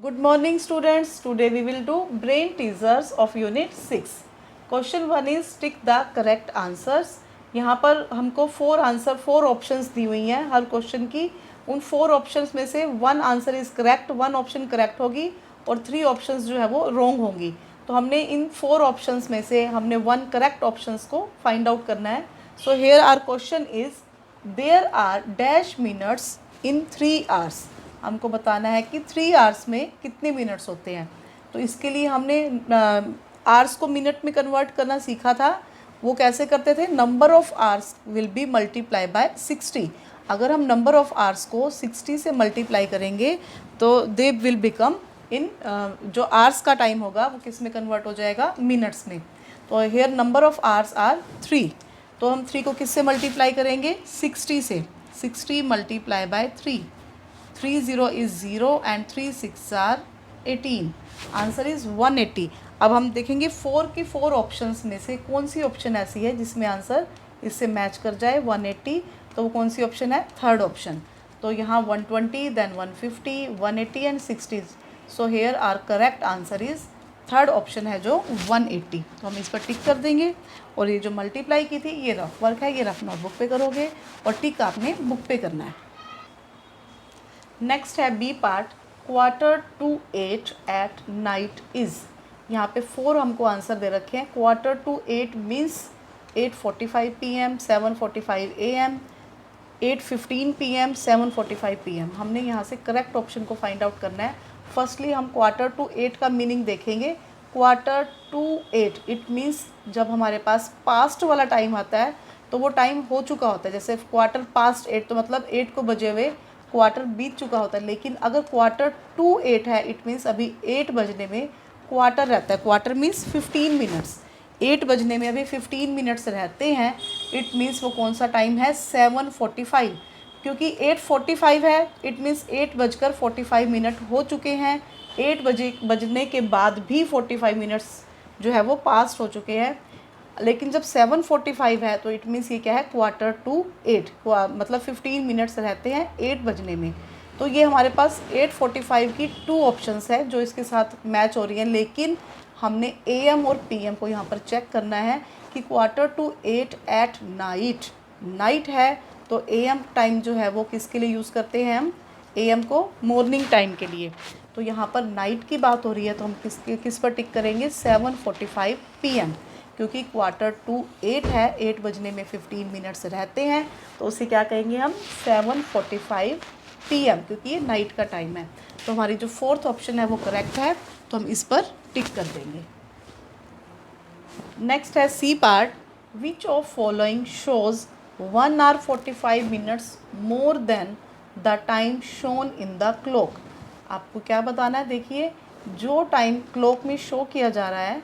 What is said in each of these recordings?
Good morning students. Today we will do brain teasers of unit 6. Question 1 is tick the correct answers. यहाँ पर हमको 4 options दी हुई हैं हर question की. उन 4 ऑप्शंस में से 1 answer is correct, 1 option correct होगी और 3 ऑप्शंस जो है वो रॉन्ग होंगी. तो हमने इन 4 ऑप्शंस में से हमने 1 करेक्ट ऑप्शंस को फाइंड आउट करना है. So here are question is there are dash minutes in 3 hours. हमको बताना है कि 3 आवर्स में कितने मिनट्स होते हैं. तो इसके लिए हमने आवर्स को मिनट में कन्वर्ट करना सीखा था. वो कैसे करते थे, number of hours will be multiply by 60. अगर हम नंबर ऑफ़ आवर्स को 60 से मल्टीप्लाई करेंगे तो दे विल बिकम इन जो आवर्स का टाइम होगा वो किस में कन्वर्ट हो जाएगा, मिनट्स में. तो here number of hours are 3. तो हम 3 को किससे मल्टीप्लाई करेंगे, 60 से. 60 multiply by 3. 3 0 is 0 and 3 6 are 18. Answer is 180. अब हम देखेंगे 4 की 4 ऑप्शंस में से कौन सी ऑप्शन ऐसी है जिसमें आंसर इससे मैच कर जाए 180. तो वो कौन सी ऑप्शन है, थर्ड ऑप्शन. तो यहाँ 120, then 150, 180 and 60. So here are correct answer is third option है जो 180. तो हम इस पर टिक कर देंगे. और ये जो मल्टीप्लाई की थी ये रफ वर्क है, ये रफ नोटबुक पे करोगे और टिक आपने बुक पे करना है. नेक्स्ट है B part, 7:45 eight night is. यहाँ पे 4 हमको आंसर दे रखे हैं. 7:45 means 8:45 PM, 7:45 AM, 8:15 PM, 7:45 PM. हमने यहाँ से करेक्ट ऑप्शन को फाइंड आउट करना है. फर्स्टली हम 7:45 का मीनिंग देखेंगे. 7:45 इट मीन्स जब हमारे पास पास्ट वाला टाइम आता है तो वो टाइम हो चुका होता है. जैसे 8:15 तो मतलब 8 को बजे हुए क्वार्टर बीत चुका होता है. लेकिन अगर 7:45 है इट मीन्स अभी 8 बजने में क्वार्टर रहता है. Quarter means 15 minutes. 8 बजने में अभी 15 मिनट्स रहते हैं. इट मीन्स वो कौन सा टाइम है, 7:45. क्योंकि 8:45 है इट मीन्स 8:45 हो चुके हैं. 8 बजने के बाद भी 45 मिनट्स जो है वो पास हो चुके हैं. लेकिन जब 7:45 है तो इट मीन्स ये क्या है, 7:45. मतलब 15 मिनट्स रहते हैं 8 बजने में. तो ये हमारे पास 8:45 की 2 ऑप्शंस है जो इसके साथ मैच हो रही हैं. लेकिन हमने AM और PM को यहाँ पर चेक करना है कि 7:45 एट नाइट है. तो AM टाइम जो है वो किसके लिए यूज़ करते हैं, हम AM को मॉर्निंग टाइम के लिए. तो यहाँ पर नाइट की बात हो रही है तो हम किस पर टिक करेंगे, 7:45 PM. क्योंकि 7:45 है, 8 बजने में 15 मिनट्स रहते हैं. तो उसे क्या कहेंगे हम, 7:45 PM, क्योंकि ये नाइट का टाइम है. तो हमारी जो 4th ऑप्शन है वो करेक्ट है. तो हम इस पर टिक कर देंगे. नेक्स्ट है C part, which of following shows 1 hour 45 minutes more than the time shown in the clock. आपको क्या बताना है, देखिए जो टाइम क्लॉक में शो किया जा रहा है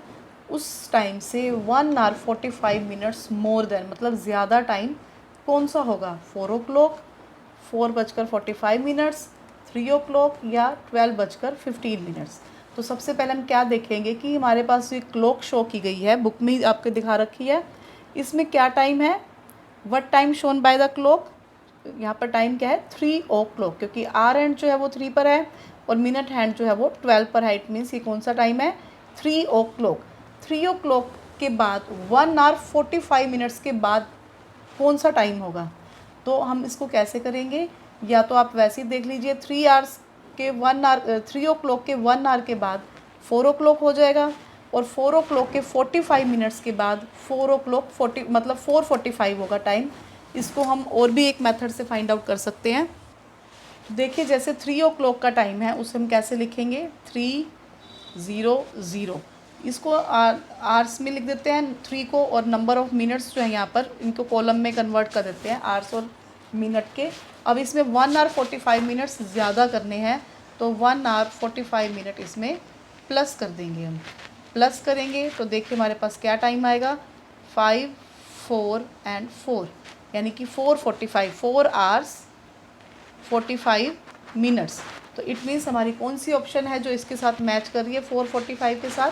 उस टाइम से 1 hour 45 minutes मोर देन मतलब ज़्यादा टाइम कौन सा होगा, 4 o'clock, 4:45, 3 o'clock या 12:15. तो सबसे पहले हम क्या देखेंगे कि हमारे पास ये क्लॉक शो की गई है, बुक में आपके दिखा रखी है. इसमें क्या टाइम है, what time shown by the clock. यहाँ पर टाइम क्या है, 3 o'clock, क्योंकि आर हैंड जो है वो 3 पर है और मिनट हैंड जो है वो 12 पर है. इट मीन्स ये कौन सा टाइम है, 3 o'clock. 3 o'clock के बाद 1 hour 45 minutes के बाद कौन सा टाइम होगा. तो हम इसको कैसे करेंगे, या तो आप वैसे ही देख लीजिए, 3 o'clock के 1 hour के बाद 4 o'clock हो जाएगा और 4 o'clock के 45 मिनट्स के बाद 4 o'clock 40 मतलब 4:45 होगा टाइम. इसको हम और भी एक मेथड से फाइंड आउट कर सकते हैं. देखिए जैसे 3 o'clock का टाइम है उसे हम कैसे लिखेंगे, 3:00. इसको आर्स में लिख देते हैं 3 को, और नंबर ऑफ़ मिनट्स जो है यहाँ पर इनको कॉलम में कन्वर्ट कर देते हैं आर्स और मिनट के. अब इसमें 1 hour 45 minutes ज़्यादा करने हैं तो 1 hour 45 minute इसमें प्लस कर देंगे. हम प्लस करेंगे तो देखिए हमारे पास क्या टाइम आएगा, 5, 4 एंड 4 यानी कि 4:45, 4 hours 45 minutes. तो इट मीन्स हमारी कौन सी ऑप्शन है जो इसके साथ मैच कर रही है 4:45 के साथ,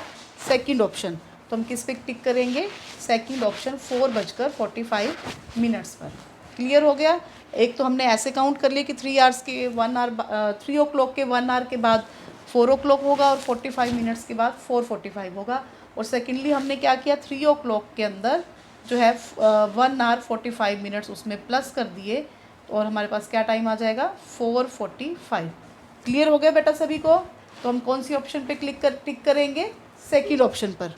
सेकंड ऑप्शन. तो हम किस पे टिक करेंगे, सेकंड ऑप्शन 4:45 मिनट्स पर. क्लियर हो गया. एक तो हमने ऐसे काउंट कर लिया कि 3 hours के 1 hour 3 o'clock के 1 hour के बाद 4 o'clock होगा और 45 मिनट्स के बाद 4:45 होगा। और सेकेंडली हमने क्या किया, 3 o'clock के अंदर जो है 1 hour 45 मिनट्स उसमें प्लस कर दिए और हमारे पास क्या टाइम आ जाएगा 4:45। क्लियर हो गया बेटा सभी को? तो हम कौन सी ऑप्शन पे टिक करेंगे, सेकेंड ऑप्शन पर।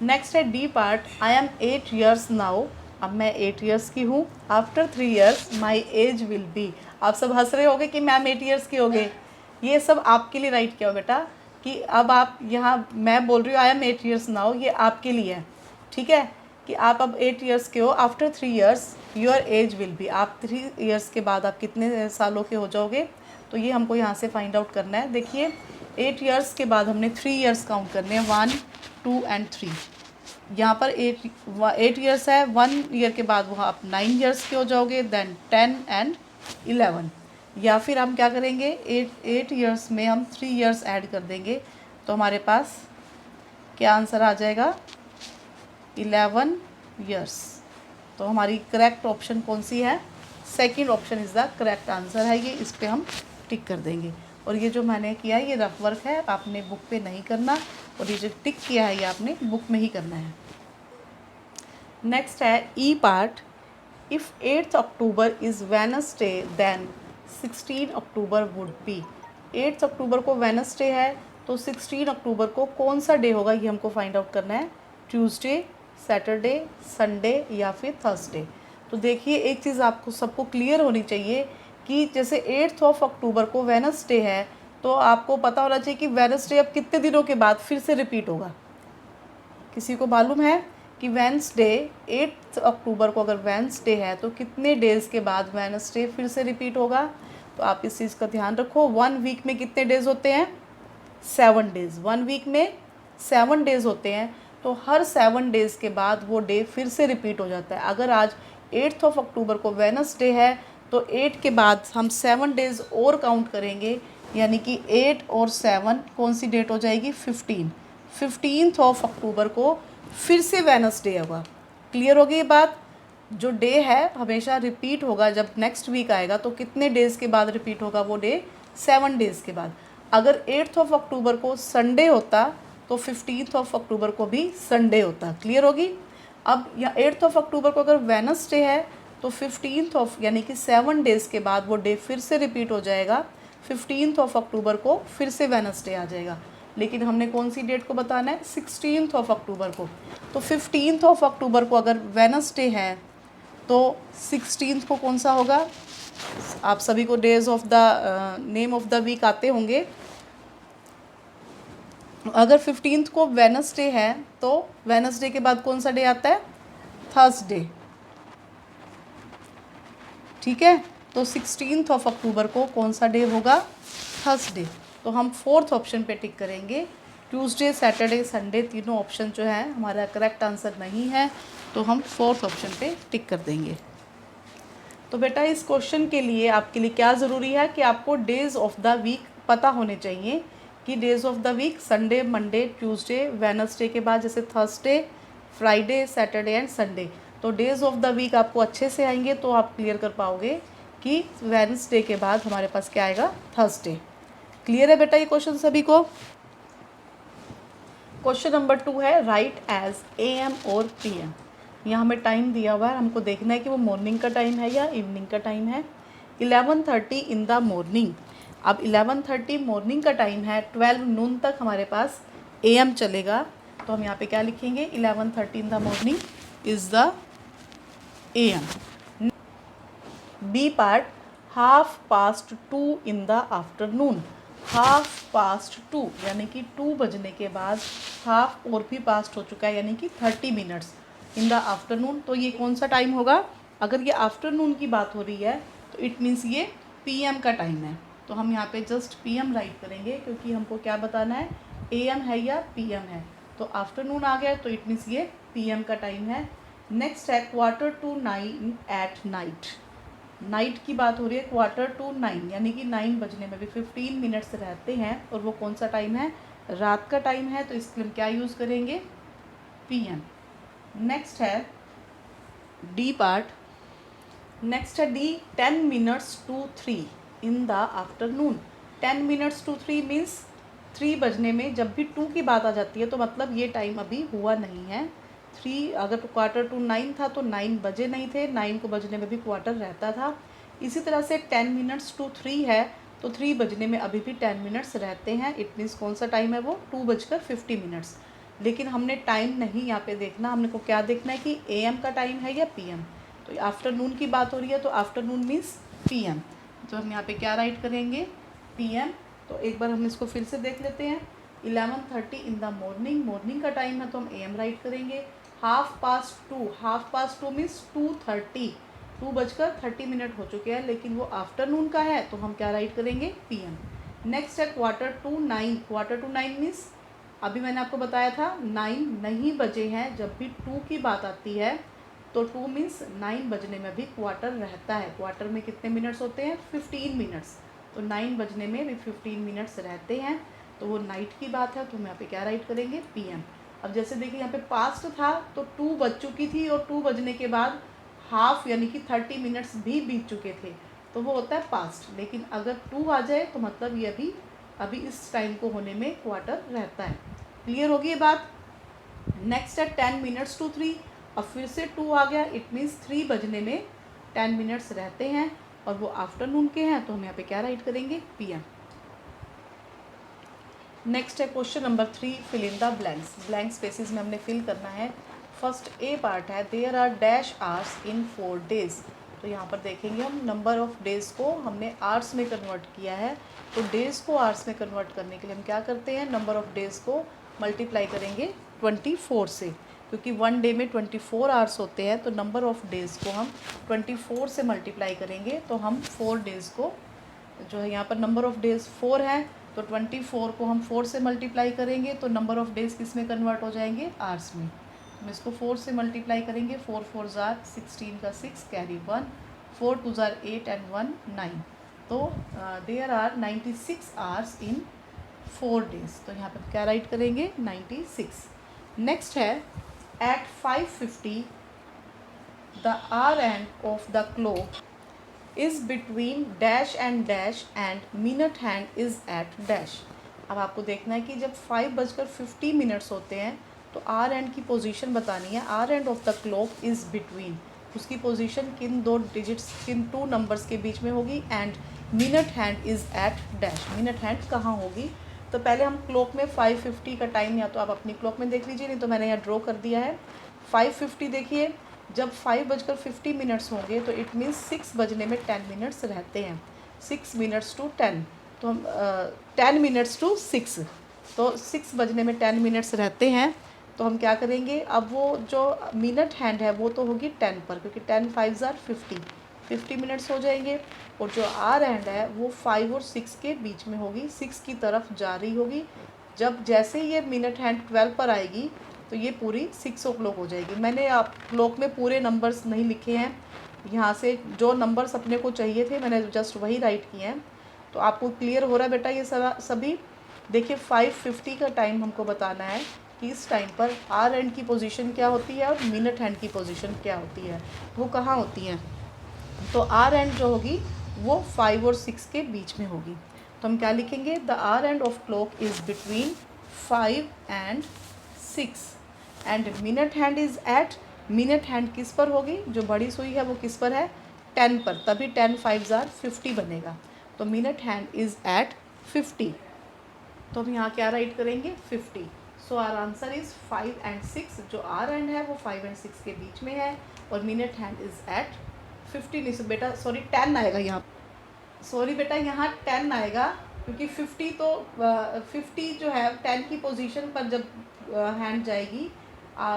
नेक्स्ट है D part, I am 8 years now, अब मैं 8 years की हूँ। After 3 years my age will be. आप सब हंस रहे होगे कि मैम 8 years के हो गए। ये सब आपके लिए राइट किया हो बेटा, कि अब आप यहाँ मैं बोल रही हूँ आई एम 8 years नाउ, ये आपके लिए है, ठीक है, कि आप अब 8 years के हो। After 3 years your age will be, आप 3 years के बाद आप कितने सालों के हो जाओगे, तो ये हमको यहाँ से फाइंड आउट करना है। देखिए 8 years के बाद हमने 3 years काउंट करने हैं, 1, 2 and 3। यहाँ पर 8 years है, 1 year के बाद वहाँ आप 9 years के हो जाओगे, देन 10 and 11। या फिर हम क्या करेंगे, 8 years में हम 3 years ऐड कर देंगे, तो हमारे पास क्या आंसर आ जाएगा, 11 years। तो हमारी करेक्ट ऑप्शन कौन सी है, second option is the correct answer है। ये इस पर हम टिक कर देंगे। और ये जो मैंने किया ये रफ वर्क है, आपने बुक पे नहीं करना, और ये जो टिक किया है ये आपने बुक में ही करना है। नेक्स्ट है E part, if 8th October is Wednesday then 16 October would be. 8th October को वेनसडे है, तो 16 October को कौन सा डे होगा, ये हमको फाइंड आउट करना है। ट्यूसडे, सैटरडे, संडे या फिर थर्सडे। तो देखिए एक चीज़ आपको सबको क्लियर होनी चाहिए कि जैसे 8th October को वेनसडे है, तो आपको पता होना चाहिए कि वेनसडे अब कितने दिनों के बाद फिर से रिपीट होगा। किसी को मालूम है कि वेंसडे 8th October को अगर वेंसडे है तो कितने डेज़ के बाद वेनसडे फिर से रिपीट होगा। तो आप इस चीज़ का ध्यान रखो। 1 वीक में कितने डेज़ होते हैं, 7 डेज़। 1 वीक में 7 डेज़ होते हैं, तो हर 7 डेज़ के बाद वो डे फिर से रिपीट हो जाता है। अगर आज 8th October को वेनसडे है, तो 8 के बाद हम 7 डेज़ और काउंट करेंगे, यानी कि 8 और 7 कौन सी डेट हो जाएगी, 15। 15th October को फिर से वेनसडे होगा। क्लियर होगी ये बात? जो डे है हमेशा रिपीट होगा, जब नेक्स्ट वीक आएगा तो कितने डेज़ के बाद रिपीट होगा वो डे, 7 डेज़ के बाद। अगर 8th October को संडे होता तो 15th October को भी संडे होता। क्लियर होगी? अब या 8th October को अगर वेनसडे है तो 15th यानी कि 7 डेज़ के बाद वो डे फिर से रिपीट हो जाएगा। 15th October को फिर से वेनसडे आ जाएगा, लेकिन हमने कौन सी डेट को बताना है, 16th October को। तो 15th October को अगर वेनसडे है तो 16th को कौन सा होगा, आप सभी को days of the name of the week आते होंगे। अगर 15th को वेनसडे है तो वेनसडे के बाद कौन सा डे आता है, थर्सडे। ठीक है, तो 16th October को कौन सा डे होगा, थर्सडे। तो हम 4th ऑप्शन पे टिक करेंगे। ट्यूसडे, सैटरडे, संडे तीनों ऑप्शन जो है हमारा करेक्ट आंसर नहीं है, तो हम 4th ऑप्शन पे टिक कर देंगे। तो बेटा इस क्वेश्चन के लिए आपके लिए क्या ज़रूरी है कि आपको डेज़ ऑफ द वीक पता होने चाहिए, कि days of the week Sunday, Monday, Tuesday, Wednesday के बाद जैसे Thursday, Friday, Saturday and Sunday. तो डेज़ ऑफ द वीक आपको अच्छे से आएंगे तो आप क्लियर कर पाओगे कि वेनसडे के बाद हमारे पास क्या आएगा, थर्सडे। क्लियर है बेटा ये क्वेश्चन सभी को? क्वेश्चन नंबर 2 है, राइट एज AM और PM। यहाँ हमें टाइम दिया हुआ है, हमको देखना है कि वो मॉर्निंग का टाइम है या इवनिंग का टाइम है। 11:30 इन द मॉर्निंग। अब 11:30 मॉर्निंग का टाइम है, 12 नून तक हमारे पास AM चलेगा। तो हम यहाँ पे क्या लिखेंगे, 11:30 in the morning is the AM। B part, 2:30 in the afternoon. 2:30 यानी कि 2 बजने के बाद हाफ और भी पास्ट हो चुका है, यानी कि 30 मिनट्स इन द आफ्टरनून। तो ये कौन सा टाइम होगा, अगर ये आफ्टरनून की बात हो रही है तो इट मीन्स ये PM का टाइम है। तो हम यहाँ पे जस्ट PM राइट करेंगे, क्योंकि हमको क्या बताना है, AM है या PM है। तो आफ्टरनून आ गया तो इट मीन्स ये PM का टाइम है। नेक्स्ट है 8:45 एट नाइट। नाइट की बात हो रही है, 8:45 यानी कि 9 बजने में भी 15 मिनट्स रहते हैं, और वो कौन सा टाइम है, रात का टाइम है। तो इसके लिए हम क्या यूज़ करेंगे, PM। नेक्स्ट है डी पार्ट। नेक्स्ट है D, 10 minutes to 3 in the afternoon. 10 minutes to 3 means 3 बजने में जब भी 2 की बात आ जाती है तो मतलब ये टाइम अभी हुआ नहीं है। 3 अगर क्वार्टर टू 9 था तो 9 बजे नहीं थे, 9 को बजने में भी क्वार्टर रहता था। इसी तरह से 10 मिनट्स टू 3 है तो 3 बजने में अभी भी 10 मिनट्स रहते हैं। इट मीन्स कौन सा टाइम है वो 2:50। लेकिन हमने टाइम नहीं यहाँ पे देखना, हमने को क्या देखना है कि AM का टाइम है या PM। तो आफ्टरनून की बात हो रही है तो आफ्टरनून मीन्स PM। तो हम यहाँ पे क्या राइट करेंगे PM। तो एक बार हम इसको फिर से देख लेते हैं। 11:30 इन द मॉर्निंग, मॉर्निंग का टाइम है तो हम AM राइट करेंगे। 2:30 मीन्स 2:30, 2:30 हो चुके हैं लेकिन वो आफ्टरनून का है तो हम क्या राइट करेंगे PM। नेक्स्ट है क्वार्टर टू 9 मीन्स अभी मैंने आपको बताया था 9 नहीं बजे हैं। जब भी 2 की बात आती है तो 2 मीन्स 9 बजने में भी क्वार्टर रहता है। क्वार्टर में कितने मिनट्स होते हैं 15 मिनट्स, तो 9 बजने में भी 15 मिनट्स रहते हैं। तो वो नाइट की बात है तो हम यहाँ पे क्या राइट करेंगे PM। अब जैसे देखिए यहाँ पे पास्ट था तो 2 बज चुकी थी और 2 बजने के बाद हाफ यानी कि 30 मिनट्स भी बीत चुके थे तो वो होता है पास्ट। लेकिन अगर 2 आ जाए तो मतलब ये अभी इस टाइम को होने में क्वार्टर रहता है। क्लियर होगी ये बात। नेक्स्ट है 10 मिनट्स टू 3। अब फिर से 2 आ गया, इट मीन्स 3 बजने में 10 मिनट्स रहते हैं और वो आफ्टरनून के हैं तो हम यहाँ पे क्या राइट करेंगे PM। नेक्स्ट है question number 3, fill in the blanks. Blank spaces में हमने फिल करना है। फर्स्ट A पार्ट है there are dash hours in 4 days. तो यहाँ पर देखेंगे हम नंबर ऑफ़ डेज़ को हमने आवर्स में कन्वर्ट किया है। तो डेज़ को आवर्स में कन्वर्ट करने के लिए हम क्या करते हैं, नंबर ऑफ़ डेज़ को मल्टीप्लाई करेंगे 24 से, क्योंकि 1 डे में 24 आवर्स होते हैं। तो नंबर ऑफ़ डेज़ को हम 24 से मल्टीप्लाई करेंगे तो हम 4 डेज़ को जो है यहाँ पर नंबर ऑफ़ डेज़ 4 है तो 24 को हम 4 से मल्टीप्लाई करेंगे तो नंबर ऑफ़ डेज़ किस में कन्वर्ट हो जाएंगे, आवर्स में। हम इसको 4 से मल्टीप्लाई करेंगे, 4 4 ज़ार 16 का 6 कैरी 1, 4 2 ज़ार 8 एंड 1 9। तो there are 96 hours in 4 days. तो यहाँ पर क्या राइट करेंगे 96। नेक्स्ट है at 5:50 the hour hand of the clock is between dash and minute hand is at dash. अब आपको देखना है कि जब 5:50 होते हैं तो आर एंड की पोजीशन बतानी है। Hour hand of the clock is between, उसकी पोजीशन किन 2 डिजिट्स किन 2 नंबर्स के बीच में होगी। And minute hand is at dash, minute hand कहाँ होगी। तो पहले हम क्लॉक में 5:50 का टाइम या तो आप अपनी क्लॉक में देख लीजिए, नहीं तो मैंने यहाँ ड्रॉ कर दिया है। 5:50 देखिए, जब 5:50 होंगे तो इट मीन्स 6 बजने में 10 मिनट्स रहते हैं। 6 मिनट्स टू 10, तो हम 10 मिनट्स टू 6, तो 6 बजने में 10 मिनट्स रहते हैं। तो हम क्या करेंगे, अब वो जो मिनट हैंड है वो तो होगी 10 पर, क्योंकि 10 5 ज़ार 50 मिनट्स हो जाएंगे। और जो आर हैंड है वो 5 और 6 के बीच में होगी, 6 की तरफ जा रही होगी। जब जैसे ये मिनट हैंड 12 पर आएगी तो ये पूरी 6 o'clock हो जाएगी। मैंने आप क्लॉक में पूरे नंबर्स नहीं लिखे हैं, यहाँ से जो नंबर्स अपने को चाहिए थे मैंने जस्ट वही राइट किए हैं। तो आपको क्लियर हो रहा है बेटा ये सभी। देखिए 5:50 का टाइम हमको बताना है कि इस टाइम पर आर एंड की पोजीशन क्या होती है और मिनट हैंड की पोजीशन क्या होती है, वो कहाँ होती हैं। तो आर एंड जो होगी वो 5 और 6 के बीच में होगी। तो हम क्या लिखेंगे, the hour hand of clock is between 5 and 6 and minute hand is at, minute hand किस पर होगी, जो बड़ी सुई है वो किस पर है, 10 पर, तभी 10 5 ज़ार 50 बनेगा। तो मिनट हैंड इज़ एट 50। तो हम यहाँ क्या राइट करेंगे 50। सो आर आंसर इज़ 5 एंड 6। जो आर एंड है वो 5 एंड 6 के बीच में है और मिनट हैंड इज़ एट 50। नहीं बेटा सॉरी 10 आएगा यहाँ, सॉरी बेटा यहाँ 10 आएगा, क्योंकि 50 तो 50 जो है 10 की पोजीशन पर जब हैंड जाएगी,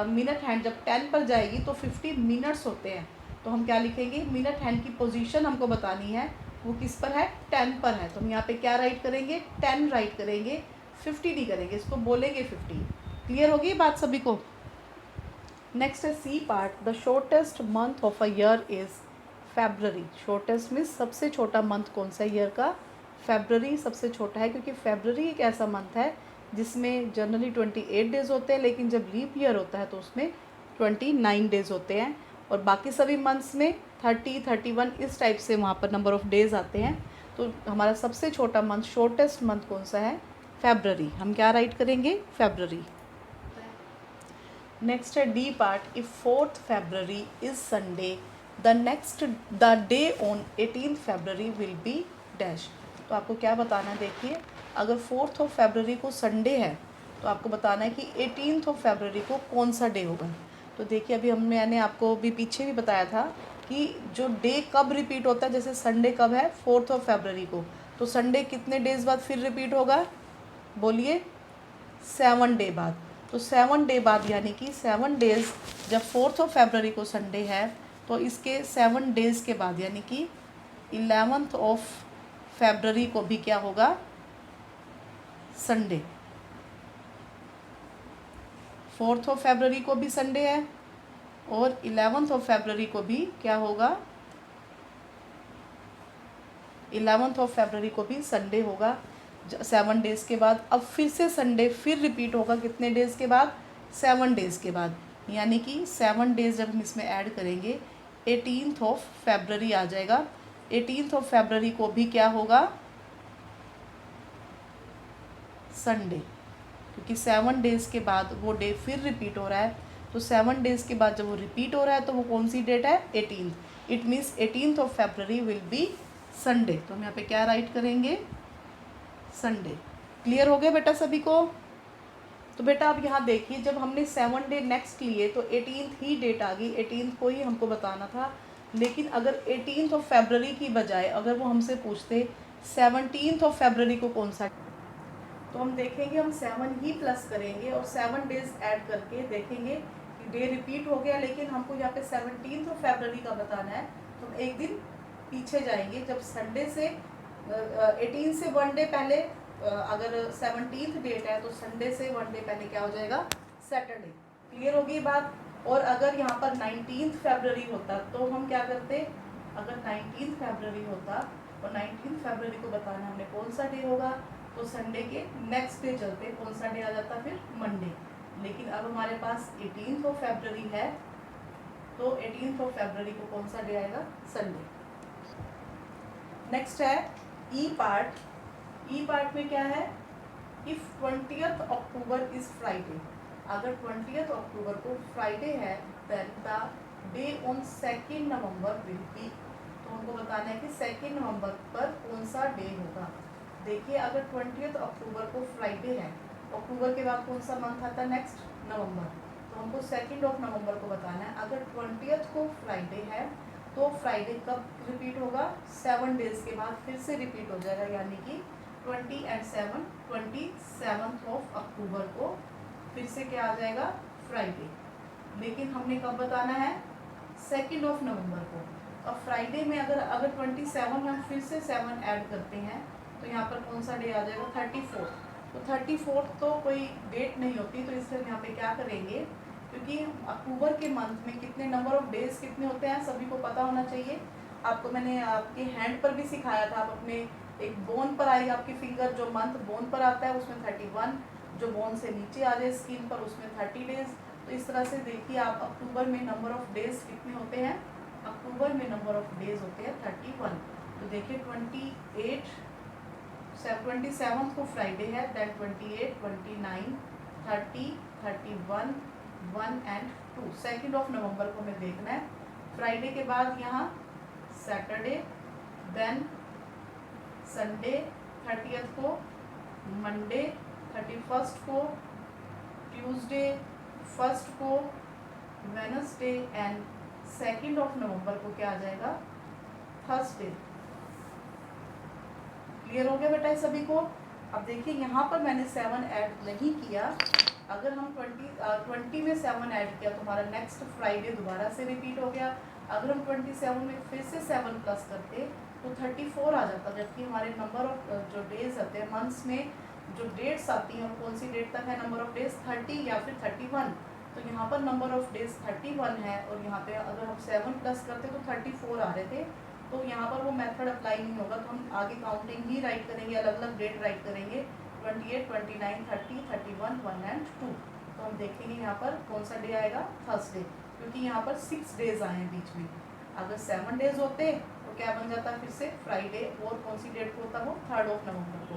मिनट हैंड जब 10 पर जाएगी तो 50 मिनट्स होते हैं। तो हम क्या लिखेंगे, मिनट हैंड की पोजीशन हमको बतानी है वो किस पर है, 10 पर है। तो हम यहाँ पे क्या राइट करेंगे, 10 राइट करेंगे, 50 नहीं करेंगे, इसको बोलेंगे 50। क्लियर होगी बात सभी को। नेक्स्ट है C part, the shortest month of a year is February. Shortest means सबसे छोटा मंथ कौन सा ईयर का, फेब्रवरी सबसे छोटा है, क्योंकि फेब्रवरी एक ऐसा मंथ है जिसमें जनरली 28 डेज़ होते हैं, लेकिन जब लीप ईयर होता है तो उसमें 29 डेज़ होते हैं। और बाकी सभी मंथ्स में 30 31 इस टाइप से वहाँ पर नंबर ऑफ़ डेज़ आते हैं। तो हमारा सबसे छोटा मंथ, शॉर्टेस्ट मंथ कौन सा है? फेब्रवरी। हम क्या राइट करेंगे? फेब्रवरी। नेक्स्ट है D part, if 4th February is Sunday the day on 18th February will be dash. तो आपको क्या बताना है? देखिए, अगर 4th February को संडे है तो आपको बताना है कि 18th February को कौन सा डे होगा। तो देखिए, अभी मैंने आपको भी पीछे भी बताया था कि जो डे कब रिपीट होता है, जैसे संडे कब है? 4th February को, तो संडे कितने डेज बाद फिर रिपीट होगा? बोलिए, 7 डे बाद। तो 7 डे बाद, यानी कि 7 डेज़, जब 4th February को संडे है तो इसके 7 डेज़ के बाद, यानी कि 11th February को भी क्या होगा? संडे। 4th February को भी संडे है और 11th February को भी क्या होगा? 11th February को भी संडे होगा 7 डेज़ के बाद। अब फिर से संडे फिर रिपीट होगा कितने डेज़ के बाद? 7 डेज़ के बाद, यानी कि 7 डेज़ जब हम इसमें ऐड करेंगे 18th February आ जाएगा। 18th February को भी क्या होगा? संडे, क्योंकि 7 डेज़ के बाद वो डे फिर रिपीट हो रहा है। तो 7 डेज़ के बाद जब वो रिपीट हो रहा है तो वो कौन सी डेट है? 18th। It means 18th February will be Sunday. तो हम यहाँ पे क्या राइट करेंगे? संडे। क्लियर हो गया बेटा सभी को? तो बेटा अब यहाँ देखिए, जब हमने 7 डे नेक्स्ट लिए तो 18th ही डेट आ गई, 18th को ही हमको बताना था। लेकिन अगर 18th February की बजाय अगर वो हमसे पूछते 17th February को कौन सा, तो हम देखेंगे, हम 7 ही प्लस करेंगे और 7 डेज ऐड करके देखेंगे कि डे रिपीट हो गया, लेकिन हमको यहाँ पे 17th February का बताना है। तो हम एक दिन पीछे जाएंगे, जब संडे से 18 से 1 डे पहले, अगर 17th डेट है तो संडे से 1 डे पहले क्या हो जाएगा? सैटरडे। क्लियर होगी बात? और अगर यहाँ पर 19th February होता तो हम क्या करते? अगर 19th February होता और 19th February को बताना हमने कौन सा डे होगा, तो संडे के नेक्स्ट डे चलते, कौन सा डे आ जाता? फिर मंडे। लेकिन अब हमारे पास 18th February है, तो 18th February को कौन सा डे आएगा? संडे। नेक्स्ट है ई पार्ट। ई पार्ट में क्या है? If 20th October is Friday, अगर 20th October को फ्राइडे है then the day on 2nd November will be. तो हमको बताना है कि 2nd November पर कौन सा डे होगा। देखिए, अगर 20th October को फ्राइडे है, अक्टूबर के बाद कौन सा मंथ आता है? नेक्स्ट, नवंबर। तो हमको 2nd November को बताना है। अगर 20th को फ्राइडे है तो फ्राइडे कब रिपीट होगा? 7 डेज़ के बाद फिर से रिपीट हो जाएगा, यानी कि 20 and 7, 27th October को फिर से क्या आ जाएगा? फ्राइडे। लेकिन हमने कब बताना है? 2nd November को। अब फ्राइडे में अगर 27 में हम फिर से 7 ऐड करते हैं तो यहाँ पर कौन सा डे आ जाएगा? 34th। तो 34th तो कोई डेट नहीं होती, तो इसलिए हम यहाँ पे क्या करेंगे, क्योंकि अक्टूबर के मंथ में कितने नंबर ऑफ डेज कितने होते हैं सभी को पता होना चाहिए। आपको मैंने आपके हैंड पर भी सिखाया था। आप अपने एक बोन पर आएगा आपकी फिंगर, जो मंथ बोन पर आता है उसमें 31, जो बोन से नीचे आ जाए स्किन पर उसमें 30 डेज। तो इस तरह से देखिए आप अक्टूबर में नंबर ऑफ डेज कितने होते हैं? अक्टूबर में नंबर ऑफ डेज होते हैं 31। तो देखिए 27 को फ्राइडे है, देन 28, 29, 30, 31, 1 and 2। 2nd November को हमें देखना है। फ्राइडे के बाद यहाँ सैटरडे, देन संडे 30th को, मंडे 31st को, ट्यूसडे 1st को, वेडनेसडे एंड 2nd November को क्या आ जाएगा? थर्सडे। क्लियर हो गया बेटा ये सभी को? अब देखिए, यहाँ पर मैंने 7 ऐड नहीं किया। अगर हम 20 में 7 ऐड किया तो हमारा नेक्स्ट फ्राइडे दोबारा से रिपीट हो गया। अगर हम 27 में फिर से 7 प्लस करते तो 34 आ जाता, जबकि हमारे नंबर ऑफ जो डेज आते हैं मंथ्स में, जो डेट्स आती हैं, कौन सी डेट तक है नंबर ऑफ डेज? 30 या फिर 31। तो यहाँ पर नंबर ऑफ डेज 31 है और यहाँ पे अगर हम 7 प्लस करते तो 34 आ रहे थे। तो यहाँ पर वो मेथड अप्लाई नहीं होगा, तो हम आगे काउंटिंग ही राइट करेंगे, अलग अलग डेट राइट करेंगे, 28, 29, 30, 31, 1 and 2। तो हम देखेंगे यहाँ पर कौन सा डे आएगा? थर्सडे, क्योंकि यहाँ पर 6 डेज आए हैं बीच में। अगर 7 डेज होते तो क्या बन जाता फिर से फ्राइडे, और कौन सी डेट को होता वो 3 नवंबर को।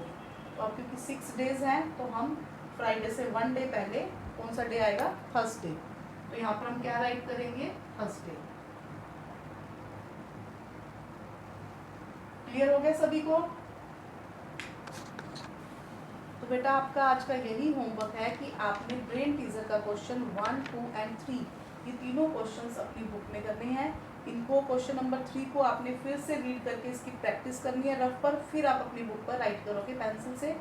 तो अब क्योंकि 6 डेज हैं तो हम फ्राइडे से 1 डे पहले कौन सा डे आएगा, थर्सडे। तो यहाँ पर हम क्या राइट करेंगे, थर्सडे। क्लियर हो गया सभी को? तो बेटा आपका आज का यही होमवर्क है कि आपने ब्रेन टीजर का क्वेश्चन 1, 2 एंड 3 ये तीनों क्वेश्चंस अपनी बुक में करने हैं। इनको क्वेश्चन नंबर 3 को आपने फिर से रीड करके इसकी प्रैक्टिस करनी है रफ पर, फिर आप अपनी बुक पर राइट करोगे पेंसिल से।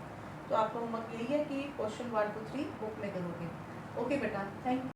तो आपका होमवर्क यही है कि क्वेश्चन 1 to 3 बुक में करोगे। ओके बेटा, थैंक यू।